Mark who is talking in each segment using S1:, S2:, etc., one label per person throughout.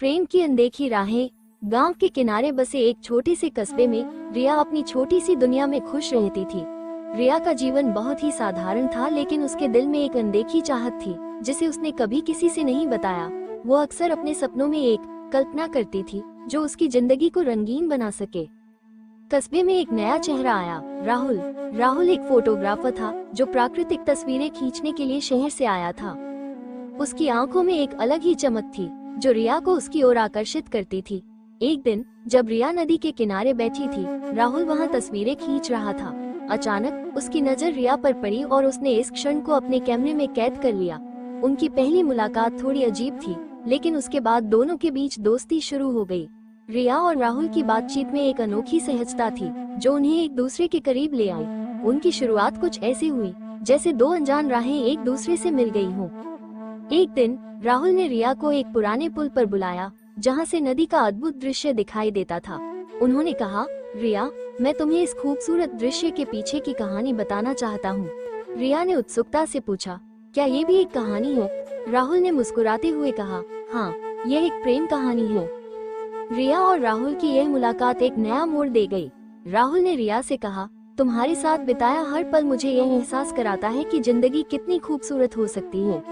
S1: प्रेम की अनदेखी राहें। गांव के किनारे बसे एक छोटे से कस्बे में रिया अपनी छोटी सी दुनिया में खुश रहती थी। रिया का जीवन बहुत ही साधारण था, लेकिन उसके दिल में एक अनदेखी चाहत थी जिसे उसने कभी किसी से नहीं बताया। वो अक्सर अपने सपनों में एक कल्पना करती थी जो उसकी जिंदगी को रंगीन बना सके। कस्बे में एक नया चेहरा आया, राहुल। राहुल एक फोटोग्राफर था जो प्राकृतिक तस्वीरें खींचने के लिए शहर से आया था। उसकी आंखों में एक अलग ही चमक थी जो रिया को उसकी ओर आकर्षित करती थी। एक दिन जब रिया नदी के किनारे बैठी थी, राहुल वहां तस्वीरें खींच रहा था। अचानक उसकी नजर रिया पर पड़ी और उसने इस क्षण को अपने कैमरे में कैद कर लिया। उनकी पहली मुलाकात थोड़ी अजीब थी, लेकिन उसके बाद दोनों के बीच दोस्ती शुरू हो गई। रिया और राहुल की बातचीत में एक अनोखी सहजता थी जो उन्हें एक दूसरे के करीब ले आई। उनकी शुरुआत कुछ ऐसी हुई जैसे दो अनजान राहें एक दूसरे से मिल गई हों। एक दिन राहुल ने रिया को एक पुराने पुल पर बुलाया जहां से नदी का अद्भुत दृश्य दिखाई देता था। उन्होंने कहा, रिया, मैं तुम्हें इस खूबसूरत दृश्य के पीछे की कहानी बताना चाहता हूँ। रिया ने उत्सुकता से पूछा, क्या ये भी एक कहानी है? राहुल ने मुस्कुराते हुए कहा, हाँ, यह एक प्रेम कहानी है। रिया और राहुल की यह मुलाकात एक नया मोड़ दे गई। राहुल ने रिया से कहा, तुम्हारे साथ बिताया हर पल मुझे यह एहसास कराता है कि जिंदगी कितनी खूबसूरत हो सकती है।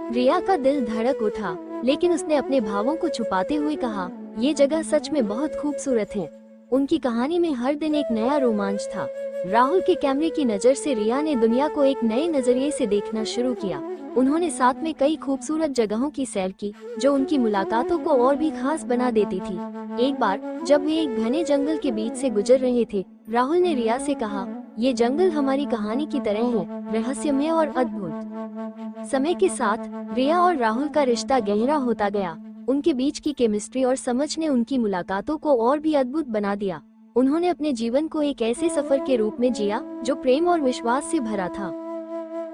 S1: रिया का दिल धड़क उठा, लेकिन उसने अपने भावों को छुपाते हुए कहा, ये जगह सच में बहुत खूबसूरत है। उनकी कहानी में हर दिन एक नया रोमांच था। राहुल के कैमरे की नजर से रिया ने दुनिया को एक नए नजरिए से देखना शुरू किया। उन्होंने साथ में कई खूबसूरत जगहों की सैर की जो उनकी मुलाकातों को और भी खास बना देती थी। एक बार जब वे एक घने जंगल के बीच से गुजर रहे थे, राहुल ने रिया से कहा, ये जंगल हमारी कहानी की तरह है, रहस्यमय और अद्भुत। समय के साथ रिया और राहुल का रिश्ता गहरा होता गया। उनके बीच की केमिस्ट्री और समझ ने उनकी मुलाकातों को और भी अद्भुत बना दिया। उन्होंने अपने जीवन को एक ऐसे सफर के रूप में जिया जो प्रेम और विश्वास से भरा था।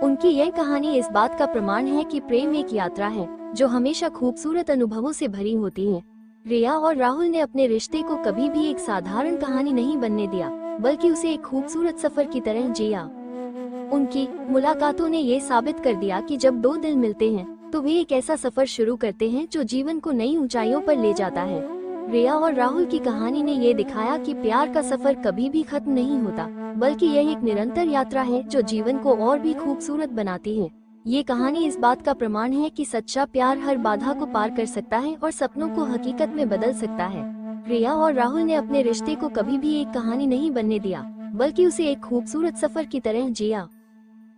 S1: उनकी यह कहानी इस बात का प्रमाण है कि प्रेम एक यात्रा है जो हमेशा खूबसूरत अनुभवों से भरी होती है। रिया और राहुल ने अपने रिश्ते को कभी भी एक साधारण कहानी नहीं बनने दिया, बल्कि उसे एक खूबसूरत सफर की तरह जिया। उनकी मुलाकातों ने ये साबित कर दिया कि जब दो दिल मिलते हैं तो वे एक ऐसा सफर शुरू करते हैं जो जीवन को नई ऊंचाइयों पर ले जाता है। रिया और राहुल की कहानी ने ये दिखाया कि प्यार का सफर कभी भी खत्म नहीं होता, बल्कि यह एक निरंतर यात्रा है जो जीवन को और भी खूबसूरत बनाती है। ये कहानी इस बात का प्रमाण है कि सच्चा प्यार हर बाधा को पार कर सकता है और सपनों को हकीकत में बदल सकता है। रिया और राहुल ने अपने रिश्ते को कभी भी एक कहानी नहीं बनने दिया, बल्कि उसे एक खूबसूरत सफर की तरह जिया।